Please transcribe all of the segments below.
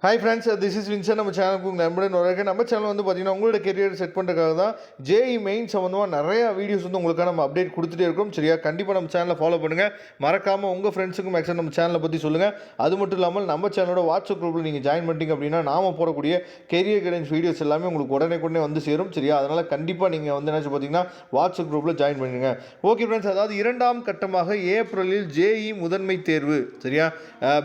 Hi friends, this is Vinson. நம்ம சேனலுக்கு உங்கள் நம்புடன் வரக்கு. நம்ம சேனல் வந்து பார்த்தீங்கன்னா உங்களோட கெரியர் செட் பண்ணுறதுக்காக தான் ஜேஇ மெயின் சம்மந்தமாக நிறையா வீடியோஸ் வந்து உங்களுக்காக நம்ம அப்டேட் கொடுத்துட்டே இருக்கோம். சரியா, கண்டிப்பாக நம்ம சேனலை ஃபாலோ பண்ணுங்கள். மறக்காமல் உங்கள் ஃப்ரெண்ட்ஸுக்கும் மேக்ஸிமம் நம்ம சேனலை பற்றி சொல்லுங்கள். அது மட்டும் இல்லாமல் நம்ம சேனலோட வாட்ஸ்அப் குரூப்பில் நீங்கள் ஜாயின் பண்ணிட்டீங்க அப்படின்னா நாம போடக்கூடிய கெரியர் கைடன்ஸ் வீடியோஸ் எல்லாமே உங்களுக்கு உடனே வந்து சேரும். சரியா, அதனால் கண்டிப்பாக நீங்கள் வந்து என்ன பார்த்தீங்கன்னா வாட்ஸ்அப் குரூப்பில் ஜாயின் பண்ணுங்க. ஓகே ஃப்ரெண்ட்ஸ், அதாவது இரண்டாம் கட்டமாக ஏப்ரலில் ஜேஇ முதன்மை தேர்வு சரியா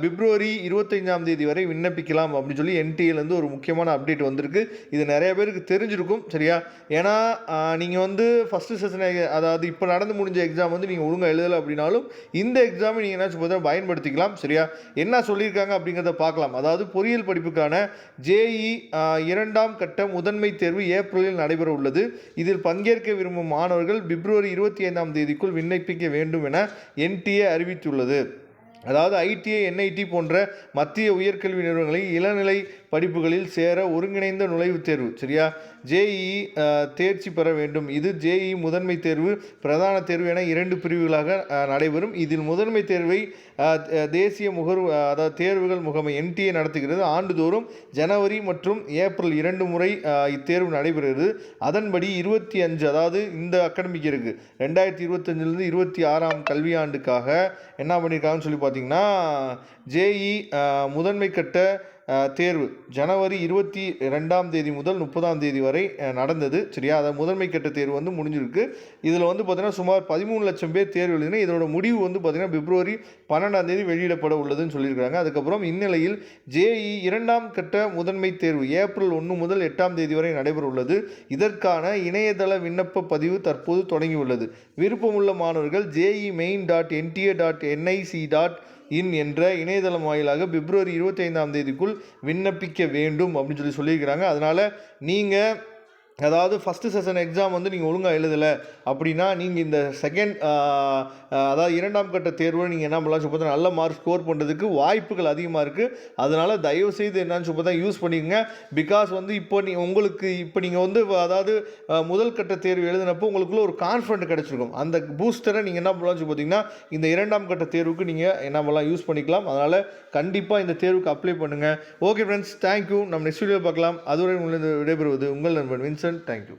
பிப்ரவரி 25ஆம் தேதி வரை விண்ணப்பிக்கலாம் அப்படின்னு சொல்லி என்டிஏலேருந்து ஒரு முக்கியமான அப்டேட் வந்திருக்கு. இது நிறைய பேருக்கு தெரிஞ்சிருக்கும். சரியா, ஏன்னா நீங்கள் வந்து ஃபஸ்ட்டு செஷன், அதாவது இப்போ நடந்து முடிஞ்ச எக்ஸாம் வந்து நீங்கள் ஒழுங்காக எழுதலை அப்படின்னாலும் இந்த எக்ஸாமை நீங்கள் என்ன பார்த்தா பயன்படுத்திக்கலாம். சரியா, என்ன சொல்லியிருக்காங்க அப்படிங்கிறத பார்க்கலாம். அதாவது பொறியியல் படிப்புக்கான ஜேஇ இரண்டாம் கட்ட முதன்மை தேர்வு ஏப்ரலில் நடைபெற உள்ளது. இதில் பங்கேற்க விரும்பும் மாணவர்கள் பிப்ரவரி 25ஆம் தேதிக்குள் விண்ணப்பிக்க வேண்டும் என என்டிஏ அறிவித்துள்ளது. அதாவது ஐடிஐ, என்ஐடி போன்ற மத்திய உயர்கல்வி நிறுவனங்களில் இளநிலை படிப்புகளில் சேர ஒருங்கிணைந்த நுழைவுத் தேர்வு சரியா ஜேஇ தேர்ச்சி பெற வேண்டும். இது ஜேஇ முதன்மை தேர்வு, பிரதான தேர்வு என 2 பிரிவுகளாக நடைபெறும். இதில் முதன்மை தேர்வை தேசிய அதாவது தேர்வுகள் முகமை என்டிஏ நடத்துகிறது. ஆண்டுதோறும் ஜனவரி மற்றும் ஏப்ரல் 2 முறை இத்தேர்வு நடைபெறுகிறது. அதன்படி 25, அதாவது இந்த அகாடமிக் இருக்குது 2025லேருந்து 26ஆம் கல்வியாண்டுக்காக என்ன பண்ணியிருக்காங்கன்னு சொல்லி பார்த்தீங்கன்னா ஜேஇ முதன்மை கட்ட தேர்வு ஜனவரி 22ஆம் தேதி முதல் 30ஆம் தேதி வரை நடந்தது. சரியா, அதை முதன்மை கட்ட தேர்வு வந்து முடிஞ்சிருக்கு. இதில் வந்து பார்த்திங்கன்னா சுமார் 13 லட்சம் பேர் தேர்வு எழுதினா இதோட முடிவு வந்து பார்த்திங்கன்னா பிப்ரவரி 12ஆம் தேதி வெளியிடப்பட உள்ளதுன்னு சொல்லியிருக்காங்க. அதுக்கப்புறம் இந்நிலையில் ஜேஇ இரண்டாம் கட்ட முதன்மை தேர்வு ஏப்ரல் 1 முதல் 8ஆம் தேதி வரை நடைபெற உள்ளது. இதற்கான இணையதள விண்ணப்ப பதிவு தற்போது தொடங்கியுள்ளது. விருப்பமுள்ள மாணவர்கள் jei.main.nic.in என்ற இணையதளம் வாயிலாக பிப்ரவரி 25ஆம் தேதிக்குள் விண்ணப்பிக்க வேண்டும் அப்படின்னு சொல்லியிருக்கிறாங்க. அதனால் நீங்கள் அதாவது ஃபஸ்ட்டு செஷன் எக்ஸாம் வந்து நீங்கள் ஒழுங்காக எழுதலை அப்படின்னா நீங்கள் இந்த செகண்ட் அதாவது இரண்டாம் கட்ட தேர்வில் நீங்கள் என்ன பண்ணலாம் சொல்லி நல்ல மார்க் ஸ்கோர் பண்ணுறதுக்கு வாய்ப்புகள் அதிகமாக இருக்குது. அதனால் தயவுசெய்து என்னன்னு சொல்லி தான் யூஸ் பண்ணிக்கோங்க. பிகாஸ் வந்து இப்போ நீங்கள் வந்து அதாவது முதல் கட்ட தேர்வு எழுதினப்போ உங்களுக்குள்ள ஒரு கான்ஃபிடென்ட் கிடச்சிருக்கும். அந்த பூஸ்டரை நீங்கள் என்ன பண்ணலாம் சொல்லி பார்த்தீங்கன்னா இந்த இரண்டாம் கட்ட தேர்வுக்கு நீங்கள் என்ன பண்ணலாம் யூஸ் பண்ணிக்கலாம். அதனால் கண்டிப்பாக இந்த தேர்வுக்கு அப்ளை பண்ணுங்கள். Okay friends, thank you. நம்ம நெக்ஸ்ட் வீடியோ பார்க்கலாம். அதுவரை உங்களுக்கு விடைபெறுவது உங்கள் நண்பன் வின்சென்ட். Thank you.